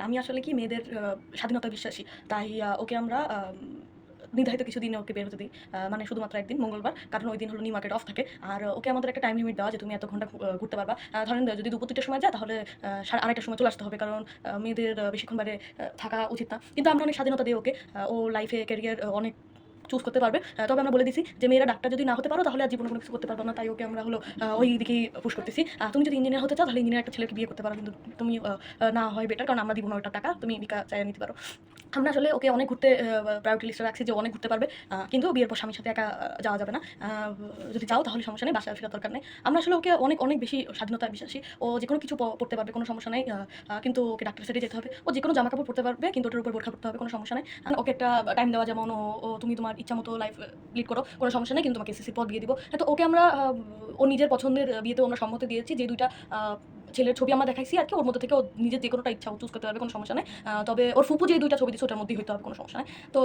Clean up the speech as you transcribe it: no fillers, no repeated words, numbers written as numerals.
আমি আসলে কি মেয়েদের স্বাধীনতায় বিশ্বাসী। তাই ওকে আমরা নির্ধারিত কিছু দিনে ওকে বের হতে দিই। মানে শুধুমাত্র একদিন মঙ্গলবার। কারণ ওইদিন হলো নিউ মার্কেট অফ থাকে। আর ওকে আমাদের একটা টাইম লিমিট দেওয়া যে তুমি এত ঘন্টা ঘুরতে পারবা। ধরেন যদি দুপুর ৩ টার সময় যায় তাহলে ২:৩০ টার সময় চলে আসতে হবে। কারণ মেয়েদের বেশিক্ষণ বাইরে থাকা উচিত না। কিন্তু আমরা অনেক স্বাধীনতা দেই ওকে। ও লাইফে ক্যারিয়ার অনেক চুজ করতে পারবে। তবে আমরা বলে দিছি যে মেয়েরা ডাক্তার যদি না হতে পারো তাহলে আর জীবনে কোনো কিছু করতে পারবা না। তাই ওকে আমরা হলো ওই দিকেই পুশ করতেছি। তুমি যদি ইঞ্জিনিয়ার হতে চাও তাহলে ইঞ্জিনিয়ার একটা ছেলেকে বিয়ে করতে পারো। কিন্তু তুমি না হয় বেটার, কারণ আমরা দিব না ওইটার টাকা। তুমি ভিক্ষা চাইয়া নিতে পারো। আমরা আসলে ওকে অনেক ঘুরতে প্রায়োরিটি লিস্টে রাখছি যে অনেক ঘুরতে পারবে। কিন্তু বিয়ের পর স্বামীর সাথে একা যাওয়া যাবে না। যদি যাও তাহলে সমস্যা নেই, বাসায় ফেরার দরকার নেই। আমরা আসলে ওকে অনেক, অনেক বেশি স্বাধীনতায় বিশ্বাসী। ও যেকোনো কিছু পড়তে পারবে, কোনো সমস্যা নাই। কিন্তু ওকে ডাক্তারের সাইডে যেতে হবে। ও যেকোনো জামাকাপড় পরতে পারবে, কিন্তু ওটার উপর বোরখা পড়তে হবে, কোনো সমস্যা নাই। ওকে একটা টাইম দেওয়া, যেমন তুমি তোমার ইচ্ছামতো লাইফ লিড করো, কোনো সমস্যা নেই। কিন্তু তোমাকে এসএসসির পর বিয়ে দিব। তো ওকে আমরা ওর নিজের পছন্দের বিয়েতেও আমরা সম্মতি দিয়েছি। যে ২ টা ছেলের ছবি আমরা দেখাইছি আরকি। ওর মধ্যে থেকে ও নিজের যেকোনোটা ইচ্ছা ও চুজ করতে পারবে, কোনো সমস্যা নাই। তবে ওর ফুপু যে ২ টা ছবি দিছে ওটার মধ্যেই হইতে হবে, কোনো সমস্যা নাই। তো